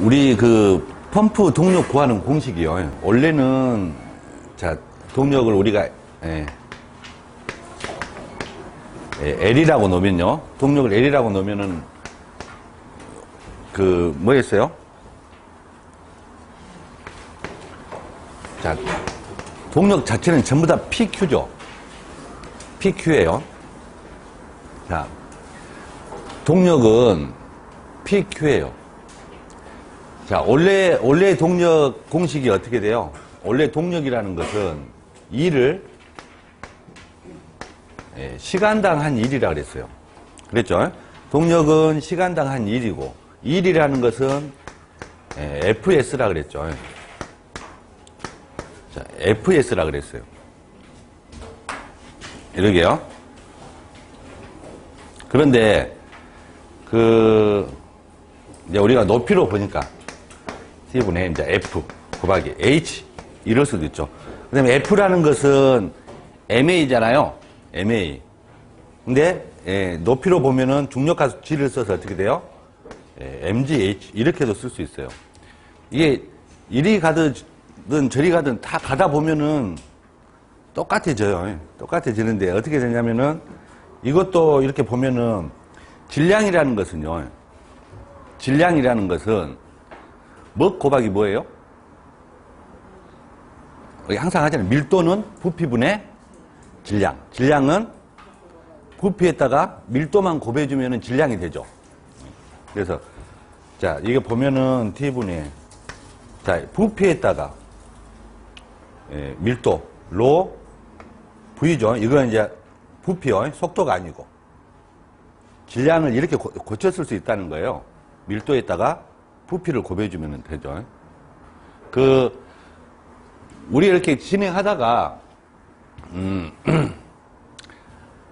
우리 그 펌프 동력 구하는 공식이요. 원래는 자 동력을 우리가 L이라고 놓으면요. 동력을 L이라고 놓으면은 그 뭐였어요? 자 동력 자체는 전부 다 PQ죠. PQ예요. 자 동력은 PQ예요. 자, 원래 동력 공식이 어떻게 돼요? 원래 동력이라는 것은 일을 시간당 한 일이라 그랬어요. 그랬죠? 동력은 시간당 한 일이고, 일이라는 것은 FS라 그랬죠. 자, FS라 그랬어요. 이러게요. 그런데, 이제 우리가 높이로 보니까, C분의 이제 F 곱하기 H 이럴 수도 있죠. 그 다음에 F라는 것은 MA잖아요. MA. 근데 높이로 보면은 중력가속 G를 써서 어떻게 돼요? MGH 이렇게도 쓸 수 있어요. 이게 이리 가든 저리 가든 다 가다 보면은 똑같아져요. 똑같아지는데 어떻게 되냐면은 이것도 이렇게 보면은 질량이라는 것은요. 질량이라는 것은 뭐 곱하기 뭐예요? 항상 하잖아요. 밀도는 부피분의 질량. 질량은 부피에다가 밀도만 곱해주면 질량이 되죠. 그래서, 자, 이게 보면은 T분의, 자, 부피에다가, 밀도, 로, V죠. 이건 이제 부피요. 속도가 아니고. 질량을 이렇게 고쳤을 수 있다는 거예요. 밀도에다가 부피를 곱해주면 되죠. 우리 이렇게 진행하다가,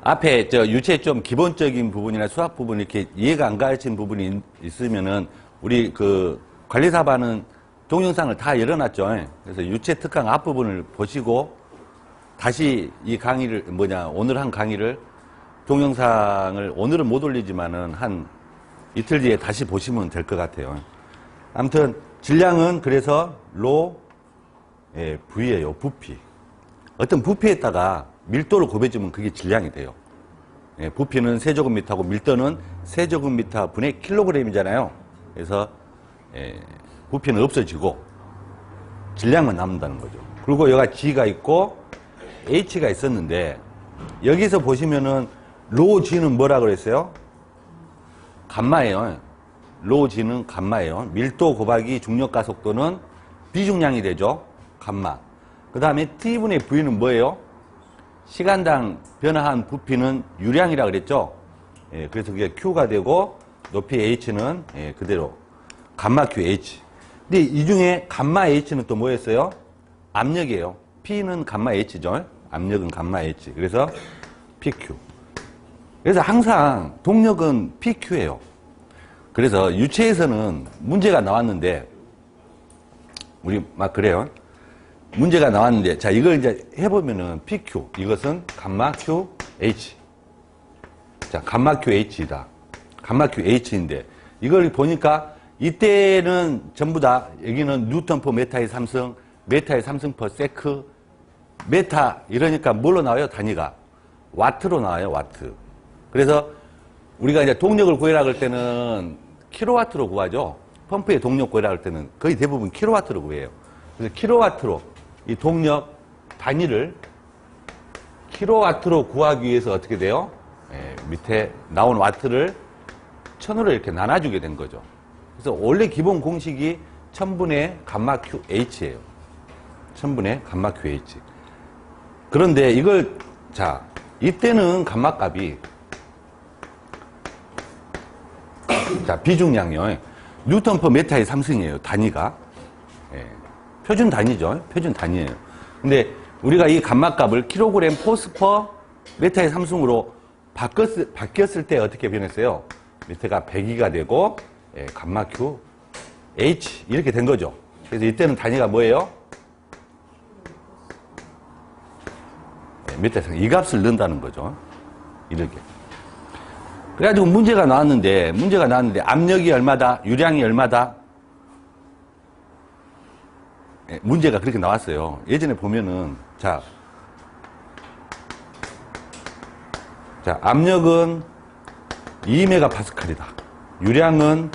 앞에 유체 좀 기본적인 부분이나 수학 부분 이렇게 이해가 안 가르친 부분이 있으면은, 우리 관리사반은 동영상을 다 열어놨죠. 그래서 유체 특강 앞부분을 보시고, 다시 이 강의를, 오늘 한 강의를, 동영상을 오늘은 못 올리지만은 한 이틀 뒤에 다시 보시면 될 것 같아요. 아무튼 질량은 그래서 로 V예요. 부피. 어떤 부피에다가 밀도를 곱해주면 그게 질량이 돼요. 부피는 세제곱미터고 밀도는 세제곱미터 분의 킬로그램이잖아요. 그래서 부피는 없어지고 질량만 남는다는 거죠. 그리고 여기가 G가 있고 H가 있었는데 여기서 보시면은 로 G는 뭐라 그랬어요? 감마예요. 로 G는 감마예요. 밀도 곱하기 중력가속도는 비중량이 되죠. 감마. 그 다음에 T분의 V는 뭐예요? 시간당 변화한 부피는 유량이라 그랬죠. 그래서 그게 Q가 되고 높이 H는 그대로 감마 QH. 근데 이 중에 감마 H는 또 뭐였어요? 압력이에요. P는 감마 H죠. 압력은 감마 H. 그래서 PQ. 그래서 항상 동력은 PQ예요. 그래서 유체에서는 문제가 나왔는데, 우리 막 그래요. 문제가 나왔는데, 자, 이걸 이제 해보면은 PQ. 이것은 감마 QH. 자, 감마 QH이다. 감마 QH인데, 이걸 보니까 이때는 전부 다, 여기는 뉴턴 퍼 메타의 삼성, 메타의 삼성 퍼 세크, 메타, 이러니까 뭘로 나와요? 단위가. 와트로 나와요, 와트. 그래서 우리가 이제 동력을 구해라 그럴 때는 킬로와트로 구하죠. 펌프의 동력 구해라 할 때는 거의 대부분 킬로와트로 구해요. 그래서 킬로와트로 이 동력 단위를 킬로와트로 구하기 위해서 어떻게 돼요? 밑에 나온 와트를 1000으로 이렇게 나눠주게 된 거죠. 그래서 원래 기본 공식이 1000분의 감마 QH예요. 1000분의 감마 QH. 그런데 이걸, 자, 이때는 감마 값이, 자, 비중량이요. 뉴턴 퍼 메타의 삼승이에요. 단위가. 표준 단위죠. 표준 단위예요. 근데 우리가 이 감마 값을 킬로그램 포스 퍼 메타의 삼승으로 바뀌었을 때 어떻게 변했어요? 밑에가 100이가 되고, 감마 Q, H, 이렇게 된 거죠. 그래서 이때는 단위가 뭐예요? 밑에서 이 값을 넣는다는 거죠. 이렇게. 그래가지고 문제가 나왔는데 압력이 얼마다? 유량이 얼마다? 문제가 그렇게 나왔어요. 예전에 보면은, 자, 압력은 2메가파스칼이다. 유량은,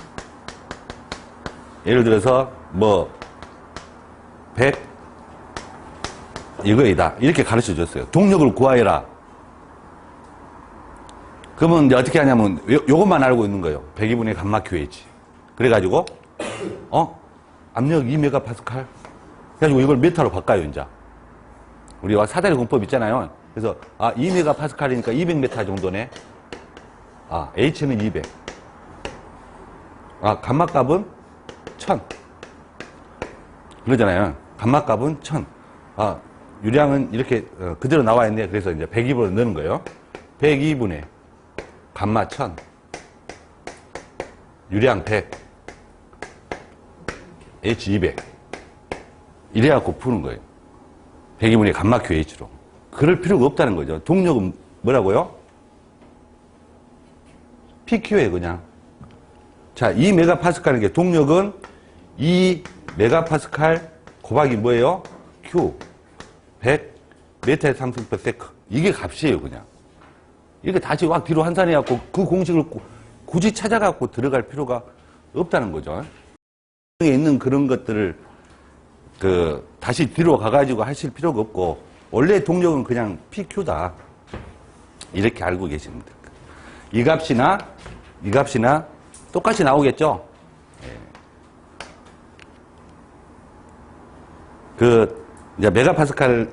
예를 들어서, 100, 이거이다. 이렇게 가르쳐 줬어요. 동력을 구하여라. 그러면 이제 어떻게 하냐면, 요것만 알고 있는 거예요. 102분의 감마 QH. 그래가지고, 압력 2메가파스칼. 그래가지고 이걸 메타로 바꿔요, 이제. 우리가 사다리 공법 있잖아요. 그래서, 2메가파스칼이니까 200메타 정도네. H는 200. 감마 값은 1000. 그러잖아요. 감마 값은 1000. 유량은 이렇게 그대로 나와 있네. 그래서 이제 102분을 넣는 거예요. 102분의 감마 1000. 유량 100. H 200. 이래갖고 푸는 거예요. 102분의 감마 QH로. 그럴 필요가 없다는 거죠. 동력은 뭐라고요? PQ예요, 그냥. 자, 2메가파스칼인 게 동력은 2메가파스칼 곱하기 뭐예요? Q. 100 메타의 3승/세크. 이게 값이에요, 그냥. 이렇게 다시 확 뒤로 환산해갖고 그 공식을 굳이 찾아갖고 들어갈 필요가 없다는 거죠. 있는 그런 것들을 다시 뒤로 가가지고 하실 필요가 없고, 원래 동력은 그냥 PQ다. 이렇게 알고 계시면 됩니다. 이 값이나 똑같이 나오겠죠? 이제 메가파스칼을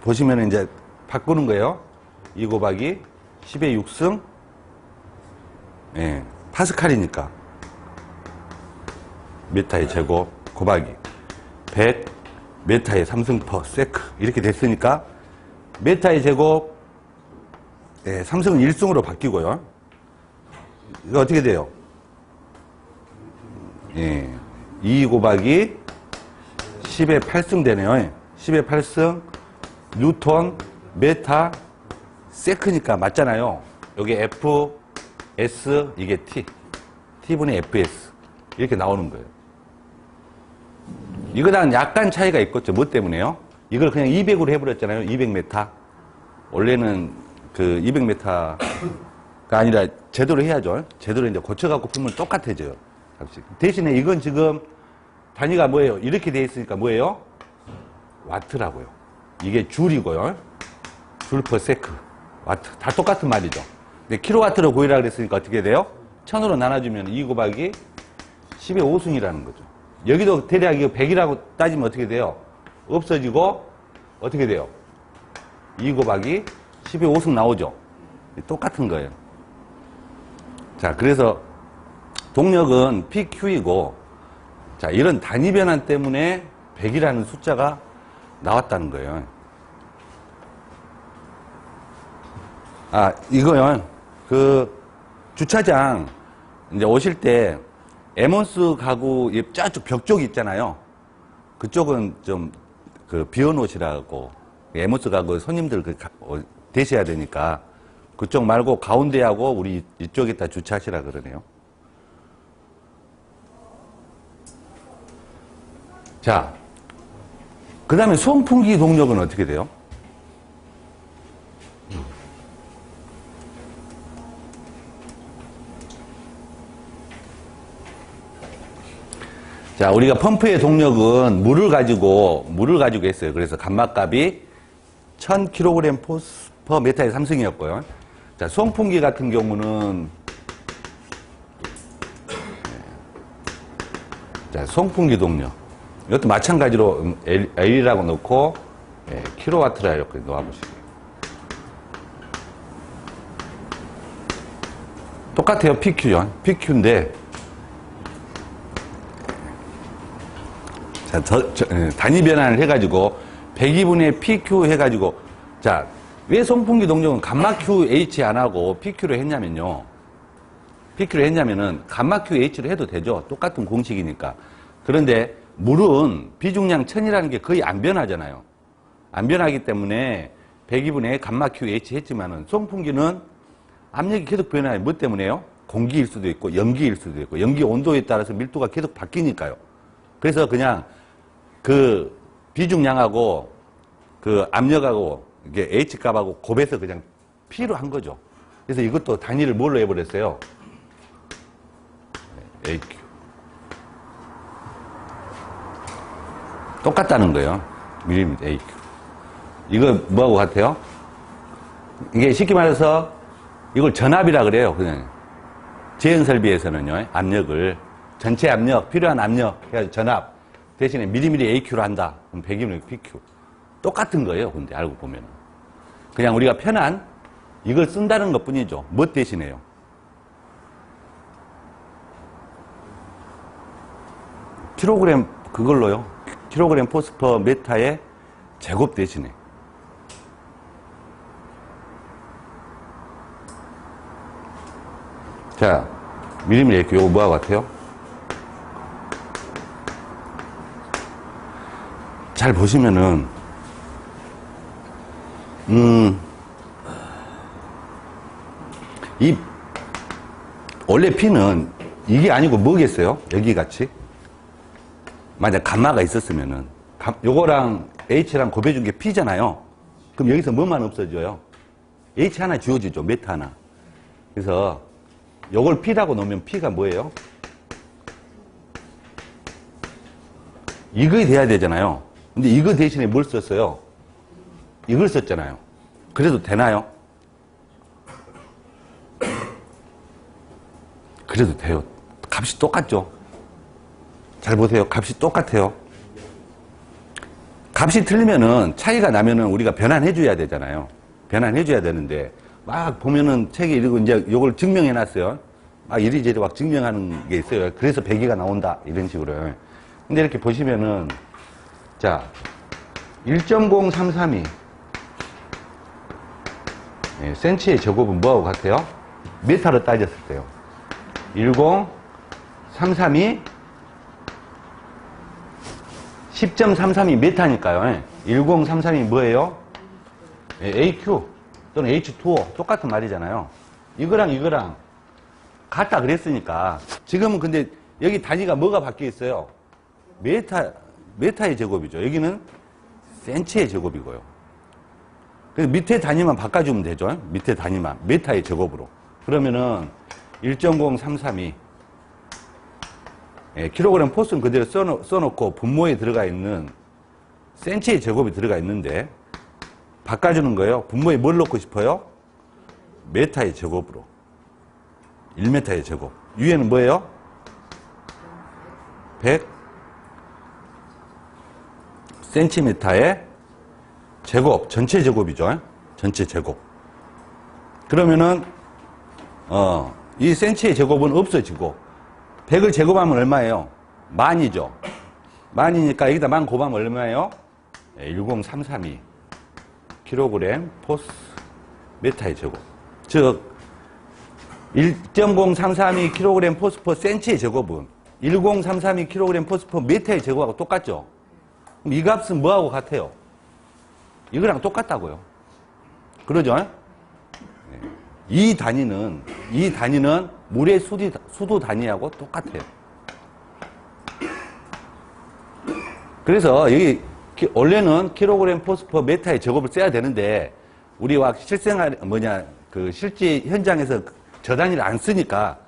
보시면 이제 바꾸는 거예요. 2 곱하기 10의 6승, 파스칼이니까. 메타의 제곱 곱하기 100 메타의 3승/세크. 이렇게 됐으니까, 메타의 제곱, 3승은 1승으로 바뀌고요. 이거 어떻게 돼요? 2 곱하기 10의 8승 되네요. 10의 8승, 뉴턴, 메타, 세크니까 맞잖아요. 여기 F, S, 이게 T. T분의 FS. 이렇게 나오는 거예요. 이거랑 약간 차이가 있겠죠. 뭐 때문에요? 이걸 그냥 200으로 해버렸잖아요. 200m. 원래는 200m가 아니라 제대로 해야죠. 제대로 이제 고쳐갖고 풀면 똑같아져요. 대신에 이건 지금 단위가 뭐예요? 이렇게 돼 있으니까 뭐예요? 와트라고요. 이게 줄이고요. 줄/세크. 와트. 다 똑같은 말이죠. 근데 킬로와트로 구해라 그랬으니까 어떻게 돼요? 1000으로 나눠주면 2 곱하기 10의 5승이라는 거죠. 여기도 대략 이거 100이라고 따지면 어떻게 돼요? 없어지고 어떻게 돼요? 2 곱하기 10의 5승 나오죠. 똑같은 거예요. 자, 그래서 동력은 PQ이고, 자, 이런 단위 변환 때문에 100이라는 숫자가 나왔다는 거예요. 이거요. 주차장 이제 오실 때 에몬스 가구 저쪽 벽 쪽이 있잖아요. 그쪽은 좀 비워놓으시라고. 에몬스 가구 손님들 대셔야 되니까 그쪽 말고 가운데하고 우리 이쪽에다 주차하시라 그러네요. 자, 그 다음에 송풍기 동력은 어떻게 돼요? 자, 우리가 펌프의 동력은 물을 가지고 했어요. 그래서 감마값이 1000kg/m의 3승이었고요. 자, 송풍기 같은 경우는, 자, 송풍기 동력. 이것도 마찬가지로 L이라고 넣고, 킬로와트라 이렇게 놓아보시고. 똑같아요. PQ죠. PQ인데, 자, 단위 변환을 해가지고 102분의 PQ 해가지고, 자, 왜 송풍기 동력은 감마 QH 안 하고 PQ로 했냐면요. PQ로 했냐면은 감마 QH로 해도 되죠. 똑같은 공식이니까. 그런데 물은 비중량 1000이라는 게 거의 안 변하잖아요. 안 변하기 때문에 102분의 감마 QH 했지만은 송풍기는 압력이 계속 변해요. 뭐 때문에요? 공기일 수도 있고 연기일 수도 있고 연기 온도에 따라서 밀도가 계속 바뀌니까요. 그래서 그냥 그 비중량하고 그 압력하고 이게 H 값하고 곱해서 그냥 P로 한 거죠. 그래서 이것도 단위를 뭘로 해버렸어요? AQ. 똑같다는 거예요. 밀리미터 AQ. 이거 뭐하고 같아요? 이게 쉽게 말해서 이걸 전압이라 그래요. 그냥 제형 설비에서는요. 압력을 전체 압력, 필요한 압력, 그러니까 전압 대신에 미리미리 AQ로 한다. 그럼 100mm PQ. 똑같은 거예요. 근데 알고 보면은. 그냥 우리가 편한 이걸 쓴다는 것 뿐이죠. 뭐 대신에요? 킬로그램 그걸로요. 킬로그램 포스퍼 메타의 제곱 대신에. 자, 미리미리 AQ 요거 뭐하고 같아요? 잘 보시면은 이 원래 P는 이게 아니고 뭐겠어요? 여기 같이 만약 감마가 있었으면은 요거랑 H랑 곱해준 게 P잖아요. 그럼 여기서 뭐만 없어져요? H 하나 지워지죠. 메타 하나. 그래서 요걸 P라고 놓으면 P가 뭐예요? 이거 돼야 되잖아요. 근데 이거 대신에 뭘 썼어요? 이걸 썼잖아요. 그래도 되나요? 그래도 돼요. 값이 똑같죠? 잘 보세요. 값이 똑같아요. 값이 틀리면은 차이가 나면은 우리가 변환해줘야 되잖아요. 변환해줘야 되는데 막 보면은 책에 이러고 이제 요걸 증명해 놨어요. 막 이리저리 막 증명하는 게 있어요. 그래서 배기가 나온다. 이런 식으로. 근데 이렇게 보시면은 자 1.0332 센치의 제곱은 뭐하고 같아요? 메타로 따졌을 때요. 10332 10.332 메타니까요. 1033이 뭐예요? AQ 또는 H2O 똑같은 말이잖아요. 이거랑 같다 그랬으니까 지금은 근데 여기 단위가 뭐가 바뀌어 있어요? 메타의 제곱이죠. 여기는 센치의 제곱이고요. 그래서 밑에 단위만 바꿔주면 되죠. 밑에 단위만 메타의 제곱으로. 그러면은 1.0332 킬로그램 포스는 그대로 써놓고 분모에 들어가 있는 센치의 제곱이 들어가 있는데 바꿔주는 거예요. 분모에 뭘 넣고 싶어요? 메타의 제곱으로. 1m의 제곱. 위에는 뭐예요? 100 센티미터의 제곱. 전체 제곱이죠. 전체 제곱. 그러면은 이 센치의 제곱은 없어지고 100을 제곱하면 얼마예요? 만이죠. 만이니까 여기다 만 곱하면 얼마예요? 10332 킬로그램 포스 메타의 제곱. 즉 1.0332 킬로그램 포스 퍼 센치의 제곱은 10332 킬로그램 포스 퍼 메타의 제곱하고 똑같죠. 그럼 이 값은 뭐하고 같아요? 이거랑 똑같다고요. 그러죠? 이 단위는 물의 수도 단위하고 똑같아요. 그래서 여기 원래는 킬로그램 포스퍼 메타의 제곱을 써야 되는데 우리가 실생활 실제 현장에서 저 단위를 안 쓰니까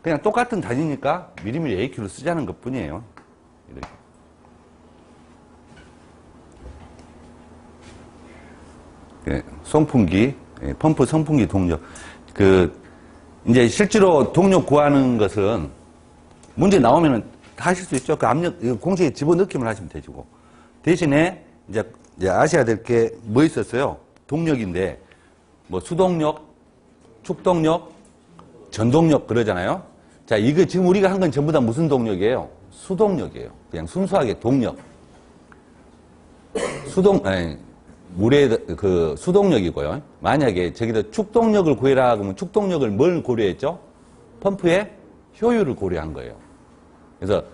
그냥 똑같은 단위니까 미리미리 AQ를 쓰자는 것 뿐이에요. 이렇게. 송풍기, 펌프 송풍기 동력. 이제 실제로 동력 구하는 것은 문제 나오면은 다 하실 수 있죠. 그 압력, 공식에 집어넣기만 하시면 되시고. 대신에 이제 아셔야 될 게 뭐 있었어요? 동력인데, 뭐 수동력, 축동력, 전동력 그러잖아요. 자, 이거 지금 우리가 한 건 전부 다 무슨 동력이에요? 수동력이에요. 그냥 순수하게 동력. 물의 수동력이고요. 만약에 저기다 축동력을 구해라 그러면 축동력을 뭘 고려했죠? 펌프의 효율을 고려한 거예요. 그래서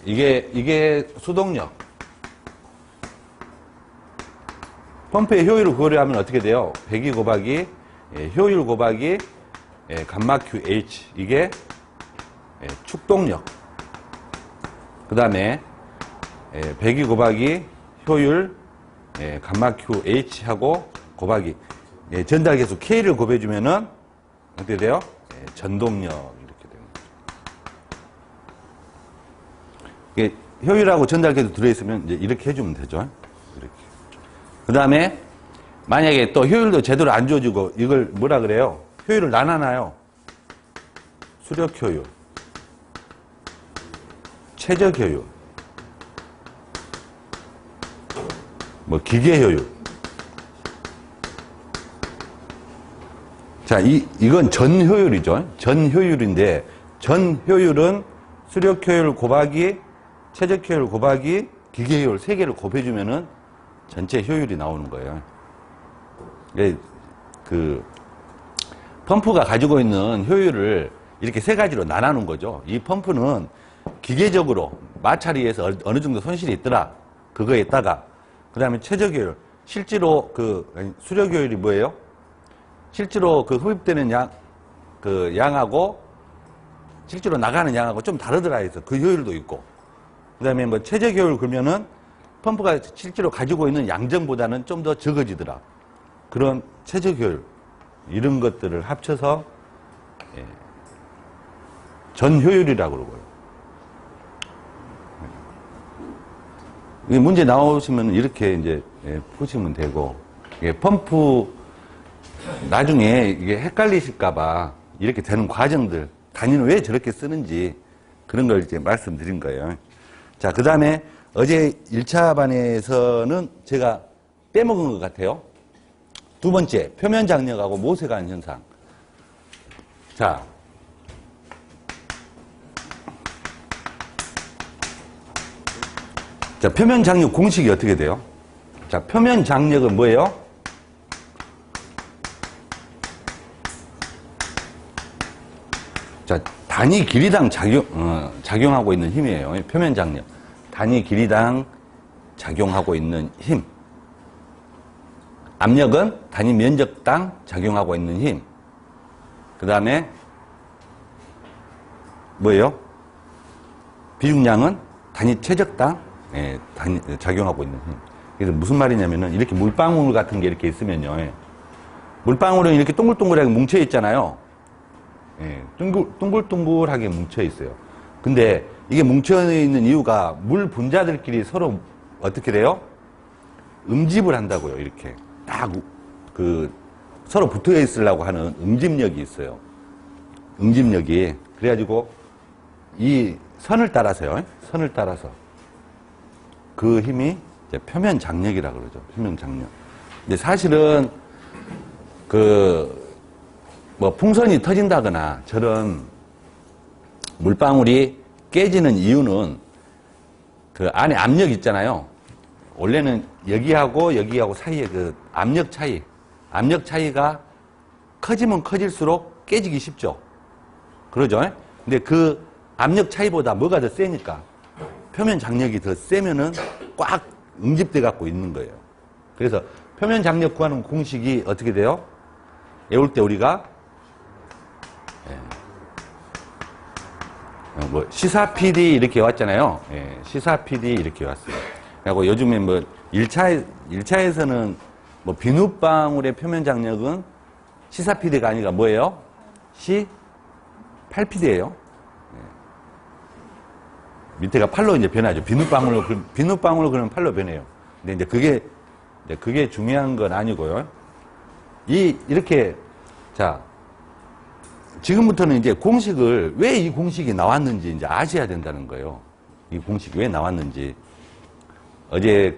이게 수동력. 펌프의 효율을 고려하면 어떻게 돼요? 배기 곱하기 효율 곱하기 감마 QH 이게 축동력. 그 다음에 배기 곱하기 효율 감마 QH하고 곱하기 전달계수 K를 곱해주면은 어떻게 돼요? 전동력 이렇게 됩니다. 효율하고 전달계수 들어있으면 이제 이렇게 해주면 되죠. 이렇게. 그 다음에 만약에 또 효율도 제대로 안 줘주고 이걸 뭐라 그래요? 효율을 나눠놔요. 수력 효율, 최적 효율, 뭐 기계 효율. 자, 이건 전 효율이죠. 전 효율인데 전 효율은 수력 효율 곱하기 최적 효율 곱하기 기계 효율 세 개를 곱해주면은 전체 효율이 나오는 거예요. 그 펌프가 가지고 있는 효율을 이렇게 세 가지로 나눠놓은 거죠. 이 펌프는 기계적으로 마찰이에서 어느 정도 손실이 있더라. 그거에다가 그 다음에 최적 효율, 실제로 수력 효율이 뭐예요? 실제로 흡입되는 양하고 실제로 나가는 양하고 좀 다르더라 해서 그 효율도 있고, 그 다음에 뭐 최적 효율 그러면은 펌프가 실제로 가지고 있는 양정보다는 좀 더 적어지더라. 그런 최적 효율, 이런 것들을 합쳐서 전 효율이라고 그러고요. 문제 나오시면 이렇게 이제 푸시면 되고, 펌프 나중에 이게 헷갈리실까봐 이렇게 되는 과정들, 단위는 왜 저렇게 쓰는지 그런 걸 이제 말씀드린 거예요. 자, 그 다음에 어제 1차 반에서는 제가 빼먹은 것 같아요. 두 번째, 표면 장력하고 모세관 현상. 자, 표면 장력 공식이 어떻게 돼요? 자, 표면 장력은 뭐예요? 자, 단위 길이당 작용하고 있는 힘이에요. 표면 장력. 단위 길이당 작용하고 있는 힘. 압력은 단위 면적당 작용하고 있는 힘. 그 다음에 뭐예요? 비중량은 단위 최적당 작용하고 있는 힘. 그래서 무슨 말이냐면은 이렇게 물방울 같은 게 이렇게 있으면요. 물방울은 이렇게 동글동글하게 뭉쳐 있잖아요. 둥글둥글하게 뭉쳐 있어요. 근데 이게 뭉쳐 있는 이유가 물 분자들끼리 서로 어떻게 돼요? 응집을 한다고요. 이렇게 딱 서로 붙어 있으려고 하는 응집력이 있어요. 응집력이. 그래가지고 이 선을 따라서요. 선을 따라서 그 힘이 이제 표면 장력이라고 그러죠. 표면 장력. 근데 사실은 뭐 풍선이 터진다거나 저런 물방울이 깨지는 이유는 그 안에 압력 있잖아요. 원래는 여기하고 사이에 압력 차이가 커지면 커질수록 깨지기 쉽죠. 그러죠. 근데 그 압력 차이보다 뭐가 더 세니까 표면 장력이 더 세면은 꽉 응집돼 갖고 있는 거예요. 그래서 표면 장력 구하는 공식이 어떻게 돼요? 외울 때 우리가 뭐 시사 PD 이렇게 왔잖아요. 시사 PD 이렇게 왔어요. 그리고 요즘에 뭐 1차에서는 뭐 비눗방울의 표면 장력은 시사 PD가 아니라 뭐예요? 8PD예요. 밑에가 8로 이제 변하죠. 비눗방울로 그러면 8로 변해요. 근데 이제 그게 중요한 건 아니고요. 이렇게, 자, 지금부터는 이제 공식을, 왜 이 공식이 나왔는지 이제 아셔야 된다는 거예요. 이 공식이 왜 나왔는지. 어제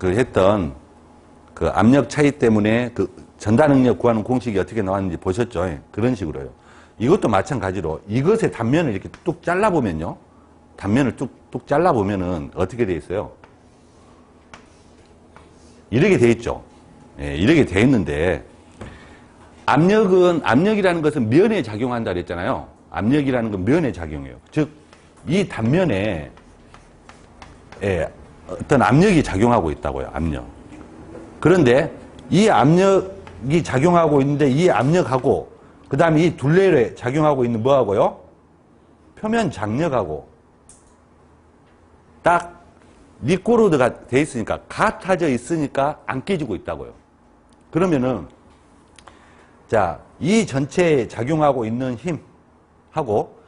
했던 압력 차이 때문에 전달 능력 구하는 공식이 어떻게 나왔는지 보셨죠? 그런 식으로요. 이것도 마찬가지로 이것의 단면을 이렇게 뚝 잘라보면요. 단면을 뚝뚝 잘라보면은 어떻게 돼 있어요? 이렇게 돼 있죠. 이렇게 돼 있는데, 압력이라는 것은 면에 작용한다 그랬잖아요. 압력이라는 건 면에 작용해요. 즉, 이 단면에 어떤 압력이 작용하고 있다고요. 압력. 그런데 이 압력이 작용하고 있는데 이 압력하고 그 다음에 이 둘레에 작용하고 있는 뭐하고요? 표면 장력하고 딱 리꼬르드가 돼 있으니까, 같아져 있으니까 안 깨지고 있다고요. 그러면은, 자, 이 전체에 작용하고 있는 힘하고,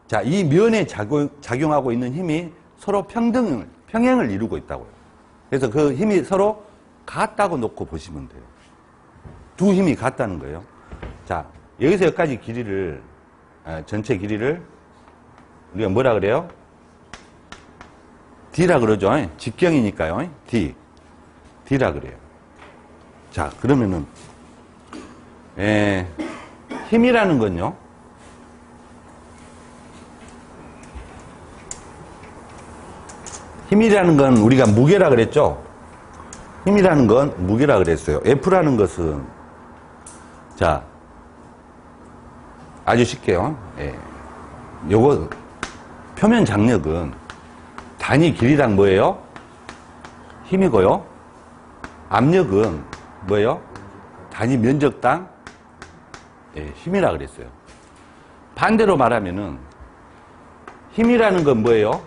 자, 이 면에 작용하고 있는 힘이 서로 평행을 이루고 있다고요. 그래서 그 힘이 서로 같다고 놓고 보시면 돼요. 두 힘이 같다는 거예요. 자, 여기서 여기까지 길이를, 전체 길이를 우리가 뭐라 그래요? D라 그러죠. 직경이니까요. D라 그래요. 자, 그러면은, 힘이라는 건요. 힘이라는 건 우리가 무게라 그랬죠? 힘이라는 건 무게라 그랬어요. F라는 것은, 자, 아주 쉽게요. 요거, 표면 장력은 단위 길이당 뭐예요? 힘이고요. 압력은 뭐예요? 단위 면적당 힘이라 그랬어요. 반대로 말하면은, 힘이라는 건 뭐예요?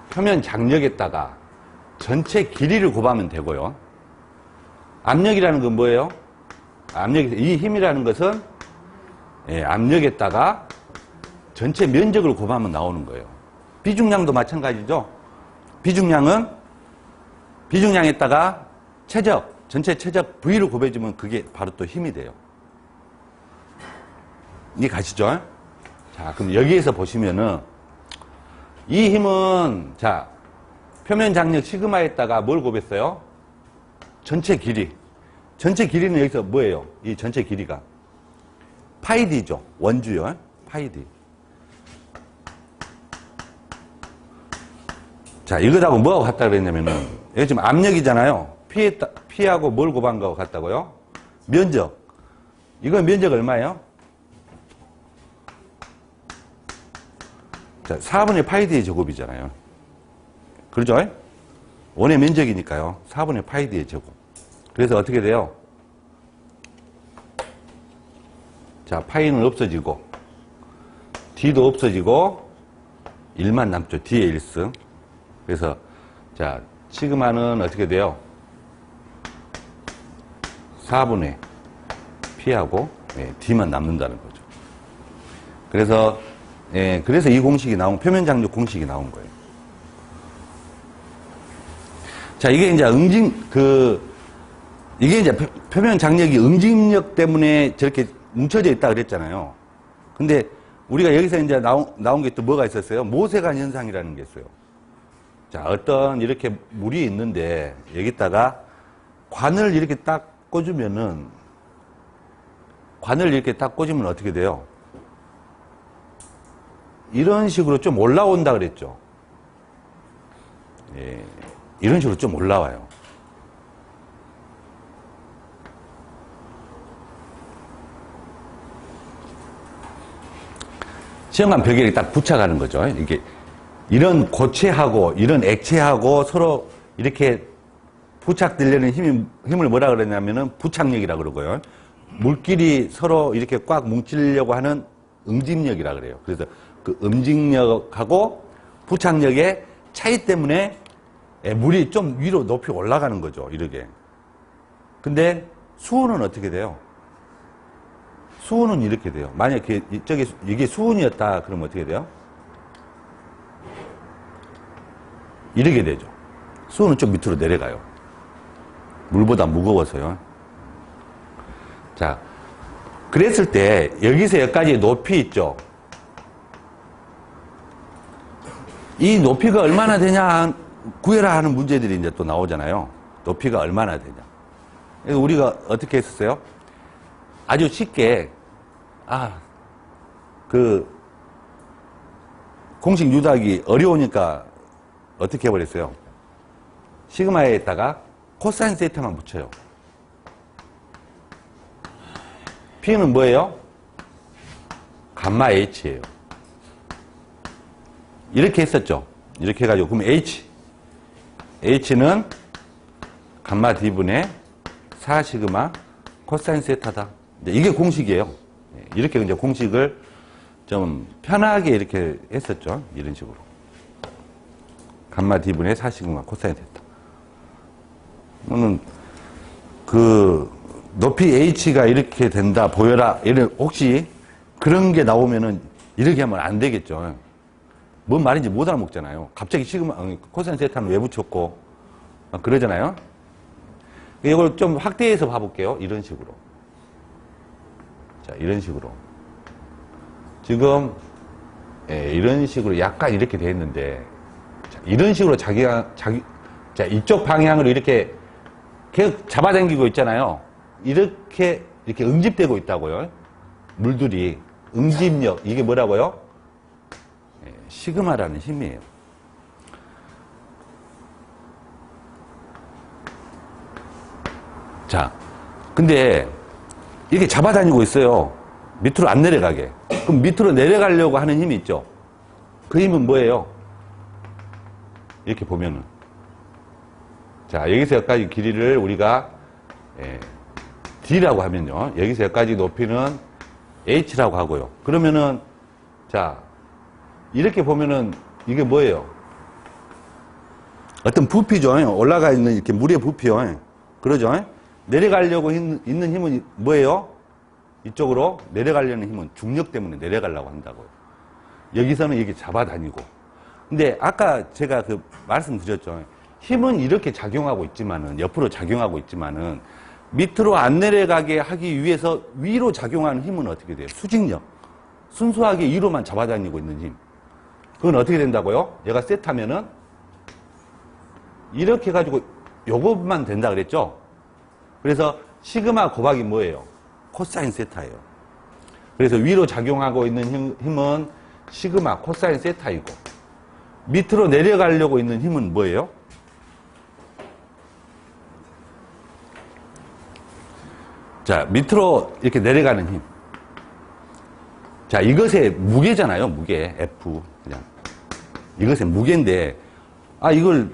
표면 장력에다가 전체 길이를 곱하면 되고요. 압력이라는 건 뭐예요? 이 힘이라는 것은 압력에다가 전체 면적을 곱하면 나오는 거예요. 비중량도 마찬가지죠. 비중량에다가 전체 최적 V를 곱해주면 그게 바로 또 힘이 돼요. 이해 가시죠? 자, 그럼 여기에서 보시면은 이 힘은, 자, 표면 장력 시그마에다가 뭘 곱했어요? 전체 길이. 전체 길이는 여기서 뭐예요? 이 전체 길이가. 파이디죠. 원주요. 파이디. 자, 이거하고 뭐하고 같다 그랬냐면은, 여기 지금 압력이잖아요. P하고 뭘 곱한 거하고 같다고요? 면적. 이건 면적 얼마예요? 자, 4분의 파이디의 제곱이잖아요. 그러죠? 원의 면적이니까요. 4분의 파이디의 제곱. 그래서 어떻게 돼요? 자, 파이는 없어지고, D도 없어지고, 1만 남죠. D의 1승. 그래서, 자, 시그마는 어떻게 돼요? 4분의 P하고 D만 남는다는 거죠. 그래서, 그래서 이 공식이 표면 장력 공식이 나온 거예요. 자, 이게 이제 이게 이제 표면 장력이 응집력 때문에 저렇게 뭉쳐져 있다 그랬잖아요. 근데 우리가 여기서 이제 나온 게 또 뭐가 있었어요? 모세관 현상이라는 게 있어요. 자, 어떤 이렇게 물이 있는데 여기다가 관을 이렇게 딱 꽂으면 어떻게 돼요? 이런 식으로 좀 올라온다 그랬죠. 이런 식으로 좀 올라와요. 시험관 벽에 딱 부착하는 거죠. 이게 이런 고체하고 이런 액체하고 서로 이렇게 부착되려는 힘을 뭐라 그러냐면은 부착력이라 그러고요. 물끼리 서로 이렇게 꽉 뭉치려고 하는 응집력이라 그래요. 그래서 그 응집력하고 부착력의 차이 때문에 물이 좀 위로 높이 올라가는 거죠. 이렇게. 근데 수온은 어떻게 돼요? 수온은 이렇게 돼요. 만약에 이게 수온이었다 그러면 어떻게 돼요? 이렇게 되죠. 수온은 좀 밑으로 내려가요. 물보다 무거워서요. 자, 그랬을 때 여기서 여기까지 높이 있죠. 이 높이가 얼마나 되냐 구해라 하는 문제들이 이제 또 나오잖아요. 높이가 얼마나 되냐. 그래서 우리가 어떻게 했었어요? 아주 쉽게 공식 유도하기 어려우니까 어떻게 해버렸어요? 시그마에다가 코사인 세타만 붙여요. P는 뭐예요? 감마 H예요. 이렇게 했었죠. 이렇게 해가지고 그러면 H는 감마 D분의 4시그마 코사인 세타다. 이게 공식이에요. 이렇게 이제 공식을 좀 편하게 이렇게 했었죠. 이런 식으로. 감마 D분의 4시그마 코사인 세타. 그러면 그 높이 H가 이렇게 된다 보여라. 이런 혹시 그런 게 나오면은 이렇게 하면 안 되겠죠. 뭔 말인지 못 알아먹잖아요. 갑자기 시그마 코사인 세타는 왜 붙였고 그러잖아요. 이걸 좀 확대해서 봐볼게요. 이런 식으로. 자, 이런 식으로. 지금 이런 식으로 약간 이렇게 돼 있는데, 자, 이런 식으로 자, 이쪽 방향으로 이렇게 계속 잡아당기고 있잖아요. 이렇게 응집되고 있다고요. 물들이. 응집력. 이게 뭐라고요? 시그마라는 힘이에요. 자, 근데 이렇게 잡아다니고 있어요. 밑으로 안 내려가게. 그럼 밑으로 내려가려고 하는 힘이 있죠. 그 힘은 뭐예요? 이렇게 보면은. 자, 여기서 여기까지 길이를 우리가 D라고 하면요. 여기서 여기까지 높이는 H라고 하고요. 그러면은, 자, 이렇게 보면은 이게 뭐예요? 어떤 부피죠. 올라가 있는 이렇게 물의 부피요. 그러죠. 내려가려고 있는 힘은 뭐예요? 이쪽으로 내려가려는 힘은 중력 때문에 내려가려고 한다고요. 여기서는 이렇게 잡아다니고. 근데 아까 제가 그 말씀드렸죠. 힘은 이렇게 작용하고 있지만은, 옆으로 작용하고 있지만은, 밑으로 안 내려가게 하기 위해서 위로 작용하는 힘은 어떻게 돼요? 수직력. 순수하게 위로만 잡아다니고 있는 힘. 그건 어떻게 된다고요? 얘가 세타면은, 이렇게 해가지고 요것만 된다 그랬죠? 그래서 시그마 곱하기 뭐예요? 코사인 세타예요. 그래서 위로 작용하고 있는 힘은 시그마 코사인 세타이고, 밑으로 내려가려고 있는 힘은 뭐예요? 자, 밑으로 이렇게 내려가는 힘. 자, 이것의 무게잖아요. 무게. F. 그냥. 이것의 무게인데, 이걸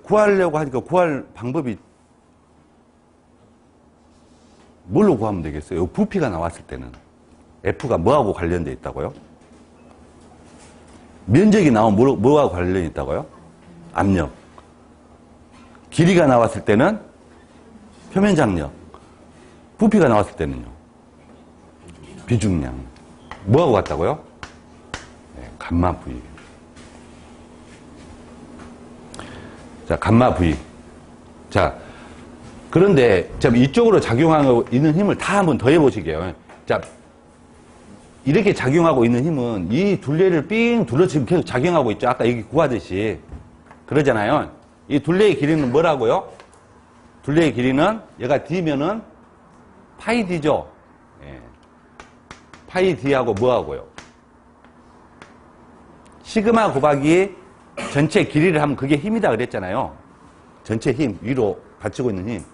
구하려고 하니까 구할 방법이 뭘로 구하면 되겠어요? 부피가 나왔을 때는. F가 뭐하고 관련되어 있다고요? 면적이 나오면 뭐하고 관련이 있다고요? 압력. 길이가 나왔을 때는 표면 장력. 부피가 나왔을 때는요? 비중량. 뭐하고 같다고요? 감마 V. 자, 감마 V. 자, 그런데 이쪽으로 작용하고 있는 힘을 다 한번 더 해보시게요. 자, 이렇게 작용하고 있는 힘은 이 둘레를 삥 둘러 지금 계속 작용하고 있죠. 아까 여기 구하듯이. 그러잖아요. 이 둘레의 길이는 뭐라고요? 둘레의 길이는 얘가 D면은 파이 D죠. 파이 D하고 뭐하고요? 시그마 곱하기 전체 길이를 하면 그게 힘이다 그랬잖아요. 전체 힘, 위로 받치고 있는 힘.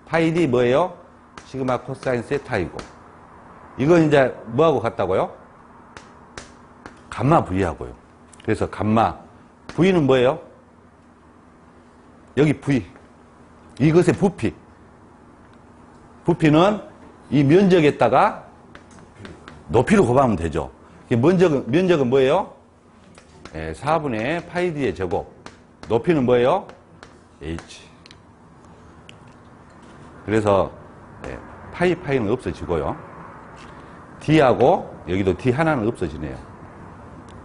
파이 D 뭐예요? 시그마 코사인 세타이고. 이건 이제 뭐하고 같다고요? 감마 V하고요. 그래서 감마 V는 뭐예요? 여기 V. 이것의 부피. 부피는 이 면적에다가 높이로 곱하면 되죠. 면적은 뭐예요? 4분의 파이 D의 제곱. 높이는 뭐예요? H. 그래서 파이는 없어지고요. D하고 여기도 D 하나는 없어지네요.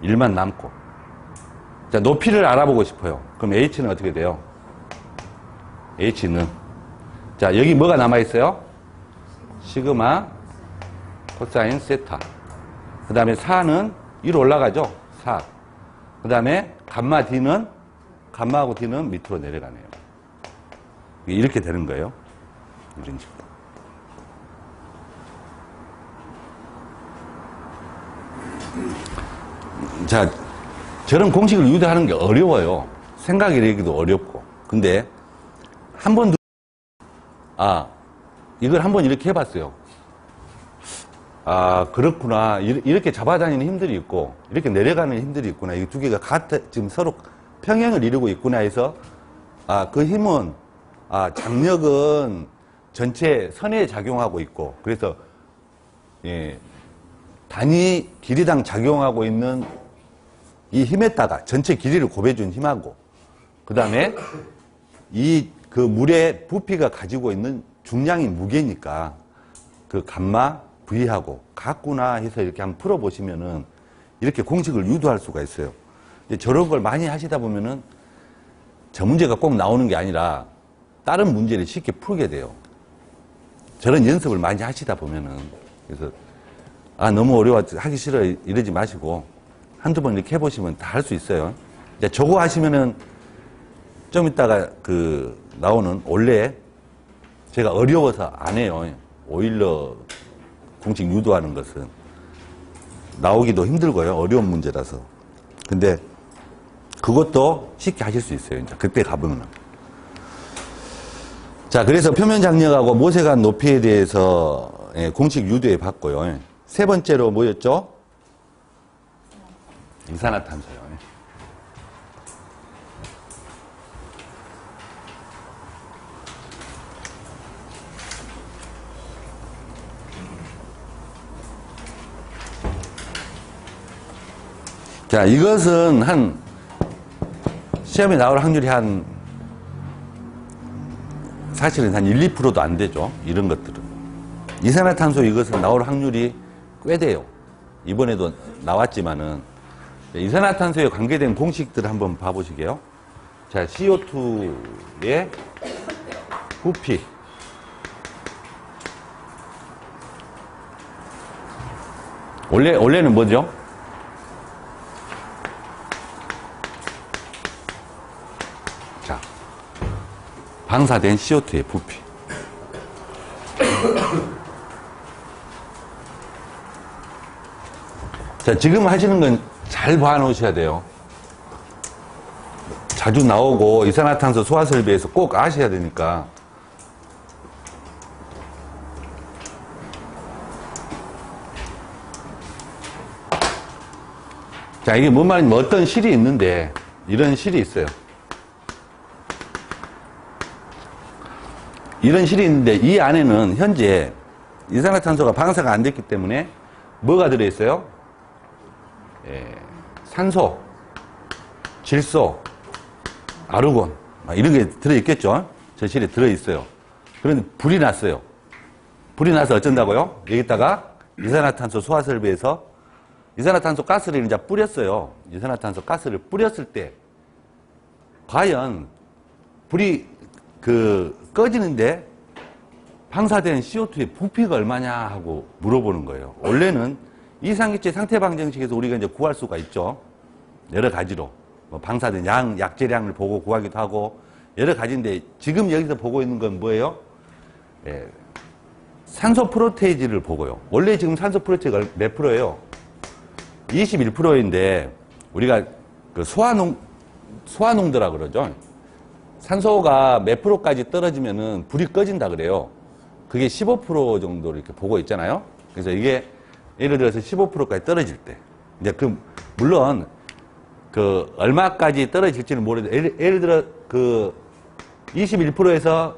1만 남고. 자, 높이를 알아보고 싶어요. 그럼 H는 어떻게 돼요? H는 자, 여기 뭐가 남아있어요? 시그마 코사인 세타. 그 다음에 4는 위로 올라가죠? 4. 그 다음에 감마 D는 감마하고 D는 밑으로 내려가네요. 이렇게 되는 거예요. 이런 식으로. 자, 저런 공식을 유도하는 게 어려워요. 생각이 내기도 어렵고. 근데 한번 이걸 한번 이렇게 해봤어요. 그렇구나. 이렇게 잡아다니는 힘들이 있고, 이렇게 내려가는 힘들이 있구나. 이 두 개가 지금 서로 평행을 이루고 있구나 해서, 그 힘은, 장력은 전체 선에 작용하고 있고, 그래서, 단위 길이당 작용하고 있는 이 힘에다가 전체 길이를 곱해준 힘하고, 그 다음에 그 물의 부피가 가지고 있는 중량이 무게니까 그 감마 V하고 같구나 해서 이렇게 한번 풀어보시면은 이렇게 공식을 유도할 수가 있어요. 근데 저런 걸 많이 하시다 보면은 저 문제가 꼭 나오는 게 아니라 다른 문제를 쉽게 풀게 돼요. 저런 연습을 많이 하시다 보면은. 그래서 너무 어려워 하기 싫어 이러지 마시고 한두 번 이렇게 해보시면 다 할 수 있어요. 이제 저거 하시면은 좀 이따가 나오는 원래 제가 어려워서 안 해요. 오일러 공식 유도하는 것은 나오기도 힘들고요. 어려운 문제라서. 근데 그것도 쉽게 하실 수 있어요. 이제 그때 가보면. 자, 그래서 표면 장력하고 모세관 높이에 대해서 공식 유도해 봤고요. 세 번째로 뭐였죠? 이산화탄소요. 자, 이것은 시험에 나올 확률이 사실은 한 1, 2%도 안 되죠. 이런 것들은. 이산화탄소 이것은 나올 확률이 꽤 돼요. 이번에도 나왔지만은. 이산화탄소에 관계된 공식들을 한번 봐보시게요. 자, CO2의 부피. 원래는 뭐죠? 자, 방사된 CO2의 부피. 자, 지금 하시는 건 잘 봐놓으셔야 돼요. 자주 나오고 이산화탄소 소화설비에서 꼭 아셔야 되니까. 자, 이게 뭔 말이냐면 어떤 실이 있는데 이런 실이 있어요. 이런 실이 있는데 이 안에는 현재 이산화탄소가 방사가 안 됐기 때문에 뭐가 들어있어요? 산소, 질소, 아르곤 이런 게 들어있겠죠. 저 실에 들어있어요. 그런데 불이 났어요. 불이 나서 어쩐다고요? 여기다가 이산화탄소 소화설비에서 이산화탄소 가스를 이제 뿌렸어요. 이산화탄소 가스를 뿌렸을 때 과연 불이 꺼지는데 방사된 CO2의 부피가 얼마냐 하고 물어보는 거예요. 원래는 이상기체 상태방정식에서 우리가 이제 구할 수가 있죠. 여러 가지로. 뭐 방사된 약재량을 보고 구하기도 하고 여러 가지인데 지금 여기서 보고 있는 건 뭐예요? 산소 프로테이지를 보고요. 원래 지금 산소 프로테이지가 몇 프로예요? 21%인데 우리가 소화농도라 그러죠. 산소가 몇 프로까지 떨어지면은 불이 꺼진다 그래요. 그게 15% 정도 이렇게 보고 있잖아요. 그래서 이게 예를 들어서 15%까지 떨어질 때. 이제 물론, 얼마까지 떨어질지는 모르는데, 예를 들어, 21%에서,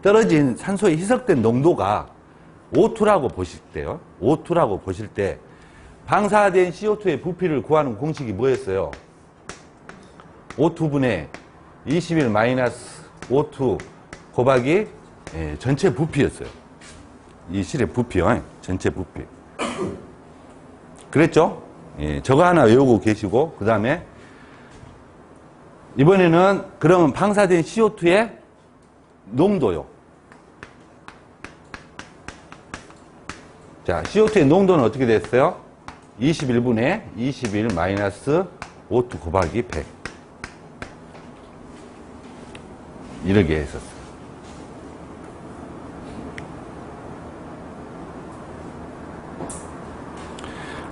떨어진 산소의 희석된 농도가 O2라고 보실 때요. O2라고 보실 때, 방사된 CO2의 부피를 구하는 공식이 뭐였어요? O2분의 21 마이너스 O2 곱하기, 전체 부피였어요. 이 실의 부피요. 전체 부피. 그랬죠? 저거 하나 외우고 계시고, 그 다음에, 이번에는 그러면 방사된 CO2의 농도요. 자, CO2의 농도는 어떻게 됐어요? 21분의 21 마이너스 O2 곱하기 100. 이렇게 했었어요.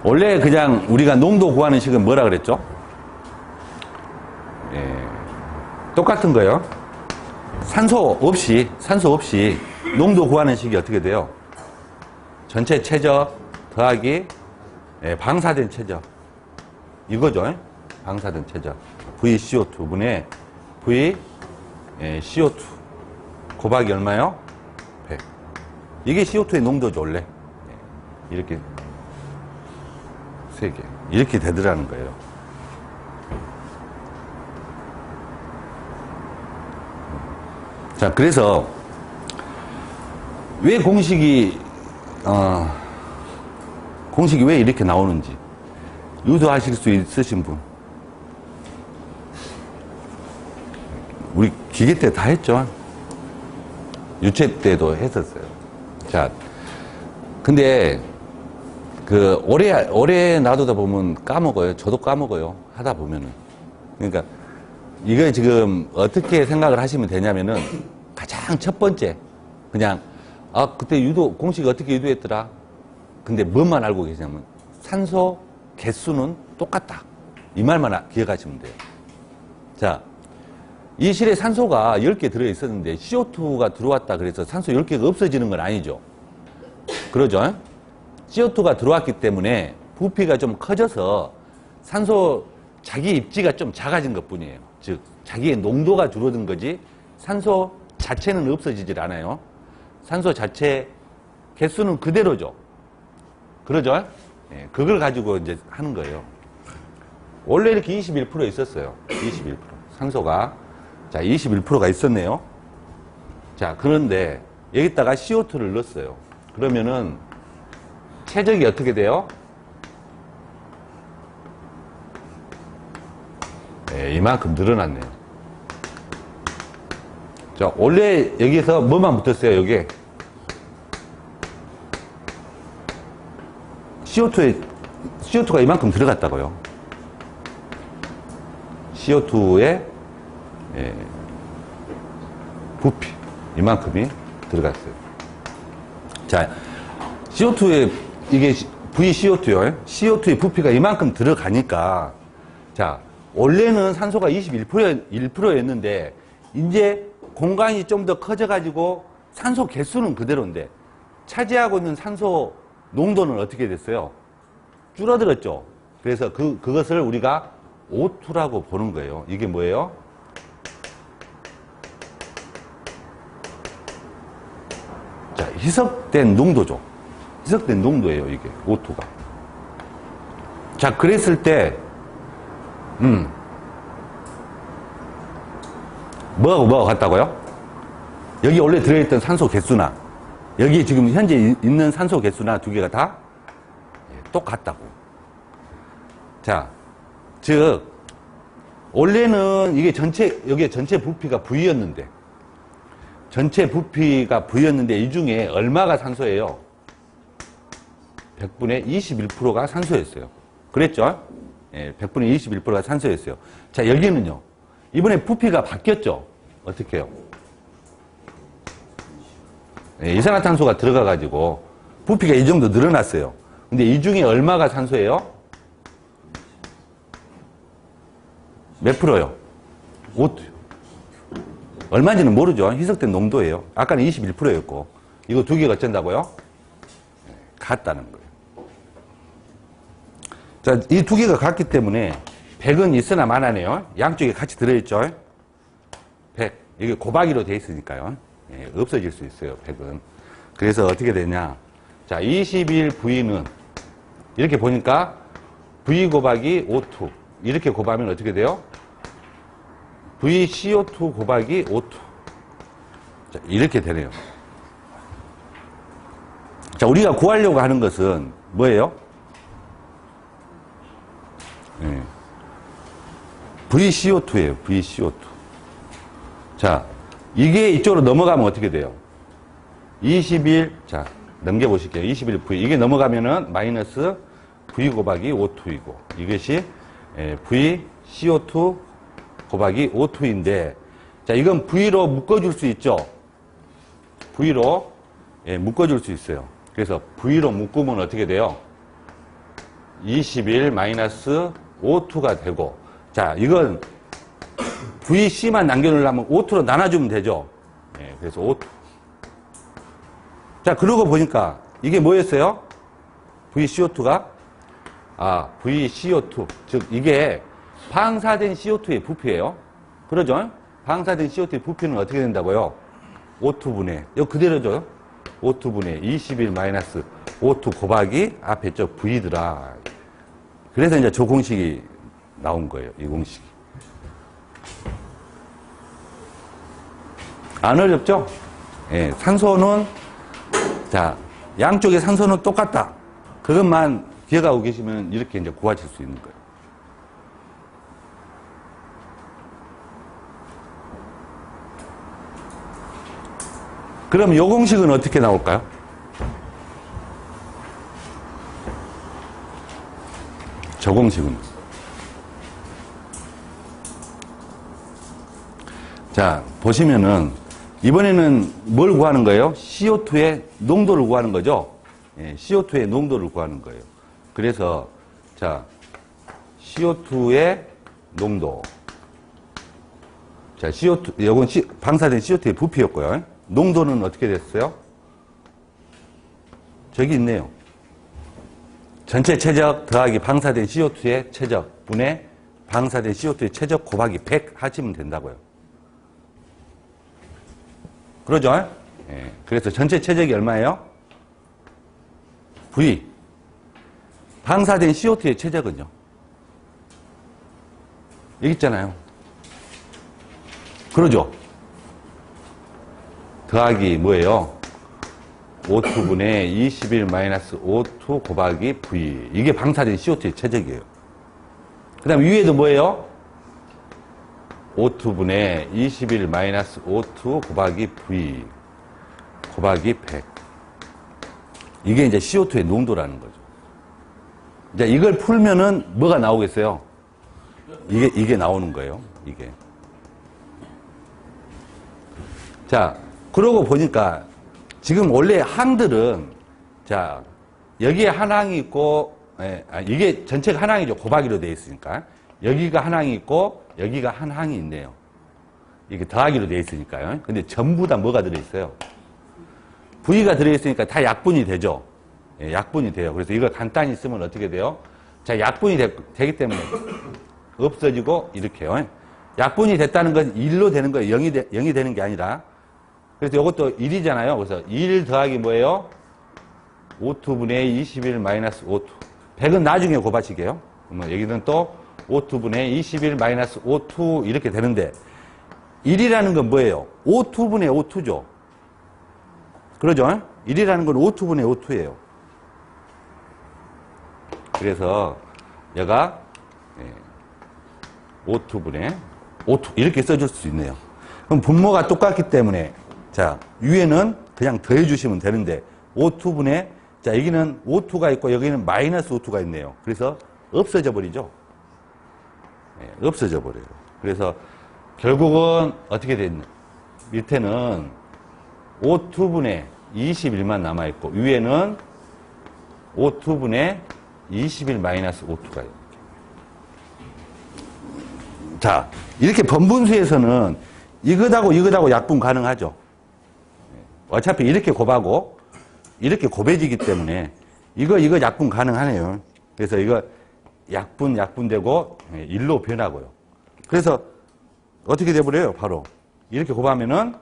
원래 그냥 우리가 농도 구하는 식은 뭐라 그랬죠? 똑같은 거예요. 산소 없이 농도 구하는 식이 어떻게 돼요? 전체 최저 더하기 방사된 최저. 이거죠. 방사된 최저. VCO2분의 VCO2 곱하기 얼마요? 100. 이게 CO2의 농도죠, 원래. 이렇게. 3개. 이렇게 되더라는 거예요. 자, 그래서 왜 공식이 왜 이렇게 나오는지 유도하실 수 있으신 분. 우리 기계 때 다 했죠. 유체 때도 했었어요. 자, 근데 오래 놔두다 보면 까먹어요. 저도 까먹어요. 하다 보면은. 그러니까 이거 지금 어떻게 생각을 하시면 되냐면은 가장 첫 번째 그냥 그때 유도 공식 어떻게 유도했더라. 근데 뭐만 알고 계시냐면 산소 개수는 똑같다. 이 말만 기억하시면 돼요. 자, 이 실에 산소가 10개 들어있었는데 CO2가 들어왔다 그래서 산소 10개가 없어지는 건 아니죠. 그러죠? CO2가 들어왔기 때문에 부피가 좀 커져서 산소 자기 입지가 좀 작아진 것 뿐이에요. 즉 자기의 농도가 줄어든 거지 산소 자체는 없어지질 않아요. 산소 자체 개수는 그대로죠. 그러죠? 예, 그걸 가지고 이제 하는 거예요. 원래 이렇게 21% 있었어요. 21%. 산소가. 자, 21%가 있었네요. 자, 그런데 여기다가 CO2를 넣었어요. 그러면은 최적이 어떻게 돼요? 네, 이만큼 늘어났네요. 자, 원래 여기서 뭐만 붙었어요, 여기에? CO2가 이만큼 들어갔다고요. CO2의 부피, 이만큼이 들어갔어요. 자, CO2의, 이게 VCO2요. CO2의 부피가 이만큼 들어가니까, 자, 원래는 산소가 21%였는데, 이제 공간이 좀 더 커져가지고 산소 개수는 그대로인데, 차지하고 있는 산소 농도는 어떻게 됐어요? 줄어들었죠. 그래서 그것을 우리가 O2라고 보는 거예요. 이게 뭐예요? 자, 희석된 농도죠. 희석된 농도예요, 이게. O2가. 자, 그랬을 때, 뭐하고 같다고요? 여기 원래 들어있던 산소 개수나, 여기 지금 현재 있는 산소 개수나 두 개가 다 똑같다고. 자, 즉, 원래는 이게 여기 전체 부피가 V였는데, 전체 부피가 V였는데, 이 중에 얼마가 산소예요? 100분의 21%가 산소였어요. 그랬죠? 예, 100분의 21%가 산소였어요. 자, 여기는요. 이번에 부피가 바뀌었죠? 어떻게 해요? 예, 이산화탄소가 들어가가지고 부피가 이 정도 늘어났어요. 근데 이 중에 얼마가 산소예요? 몇 프로요? 5%요. 얼마인지는 모르죠. 희석된 농도예요. 아까는 21%였고 이거 두 개가 어쩐다고요? 같다는 거예요. 자, 이 두 개가 같기 때문에 100은 있으나 마나네요. 양쪽에 같이 들어있죠. 100. 이게 곱하기로 돼 있으니까요. 예, 없어질 수 있어요. 100은. 그래서 어떻게 되냐. 자, 21V는 이렇게 보니까 V 곱하기 O2 이렇게 곱하면 어떻게 돼요? VCO2 곱하기 O2. 자, 이렇게 되네요. 자, 우리가 구하려고 하는 것은 뭐예요? 네. VCO2예요. VCO2. 자, 이게 이쪽으로 넘어가면 어떻게 돼요? 21, 자, 넘겨보실게요. 21V. 이게 넘어가면은 마이너스 V 곱하기 O2이고, 이것이 VCO2 곱하기 O2인데, 자, 이건 V로 묶어줄 수 있죠? V로, 묶어줄 수 있어요. 그래서 V로 묶으면 어떻게 돼요? 21 마이너스 O2가 되고, 자, 이건 VC만 남겨놓으려면 O2로 나눠주면 되죠? 그래서 O2. 자, 그러고 보니까 이게 뭐였어요? VCO2가? VCO2. 즉, 이게 방사된 CO2의 부피예요. 그러죠? 방사된 CO2의 부피는 어떻게 된다고요? O2분의, 이거 그대로죠? O2분의 21 마이너스 O2 곱하기 앞에 저 V더라. 그래서 이제 저 공식이 나온 거예요. 이 공식이. 안 어렵죠? 예, 산소는, 자, 양쪽의 산소는 똑같다. 그것만 기억하고 계시면 이렇게 이제 구하실 수 있는 거예요. 그럼 이 공식은 어떻게 나올까요? 저 공식은. 자, 보시면은, 이번에는 뭘 구하는 거예요? CO2의 농도를 구하는 거죠? 예, CO2의 농도를 구하는 거예요. 그래서, 자, CO2의 농도. 자, CO2, 이건 방사된 CO2의 부피였고요. 농도는 어떻게 됐어요? 저기 있네요. 전체 최적 더하기 방사된 CO2의 최적 분의 방사된 CO2의 최적 곱하기 100 하시면 된다고요. 그러죠? 예. 그래서 전체 최적이 얼마예요? V. 방사된 CO2의 최적은요? 여기 있잖아요. 그러죠? 더하기 뭐예요? O2분의 21-O2 곱하기 V. 이게 방사된 CO2의 최적이에요. 그 다음 위에도 뭐예요? O2분의 21-O2 곱하기 V 곱하기 100. 이게 이제 CO2의 농도라는 거죠. 이제 이걸 풀면은 뭐가 나오겠어요? 이게 나오는 거예요. 이게. 자, 그러고 보니까 지금 원래 항들은, 자, 여기에 한 항이 있고, 이게 전체가 한 항이죠. 곱하기로 되어 있으니까. 여기가 한 항이 있고, 여기가 한 항이 있네요. 이게 더하기로 되어 있으니까요. 근데 전부 다 뭐가 들어있어요? V가 들어있으니까 다 약분이 되죠. 예, 약분이 돼요. 그래서 이걸 간단히 쓰면 어떻게 돼요? 자, 약분이 되기 때문에 없어지고, 이렇게요. 약분이 됐다는 건 1로 되는 거예요. 0이 되는 게 아니라. 그래서 이것도 1이잖아요. 그래서 1 더하기 뭐예요? O2분의 21-O2. 100은 나중에 곱하시게요. 그러면 여기는 또 O2분의 21-O2 이렇게 되는데 1이라는 건 뭐예요? O2분의 O2죠. 그러죠? 1이라는 건 O2분의 O2예요. 그래서 얘가 O2분의 O2 이렇게 써줄 수 있네요. 그럼 분모가 똑같기 때문에 자, 위에는 그냥 더해주시면 되는데, O2분의, 자, 여기는 O2가 있고, 여기는 마이너스 O2가 있네요. 그래서 없어져 버리죠. 네, 없어져 버려요. 그래서 결국은 어떻게 됐냐. 밑에는 O2분의 21만 남아있고, 위에는 O2분의 21 마이너스 O2가 있고. 자, 이렇게 번분수에서는 이것하고 약분 가능하죠. 어차피 이렇게 곱하고 이렇게 곱해지기 때문에 이거 약분 가능하네요. 그래서 이거 약분되고 1로 변하고요. 그래서 어떻게 돼버려요? 바로 이렇게 곱하면은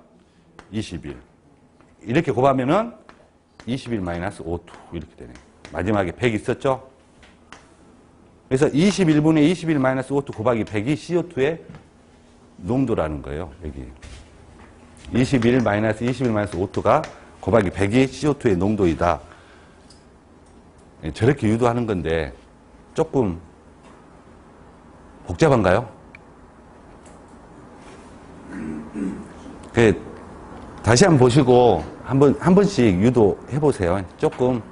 21 이렇게 곱하면은 21 마이너스 O2 이렇게 되네요. 마지막에 100 있었죠? 그래서 21분의 21 마이너스 O2 곱하기 100이 CO2의 농도라는 거예요. 여기 21 마이너스 O2가 곱하기 100이 CO2의 농도이다. 저렇게 유도하는 건데 조금 복잡한가요? 다시 한번 보시고 한 번씩 유도해 보세요. 조금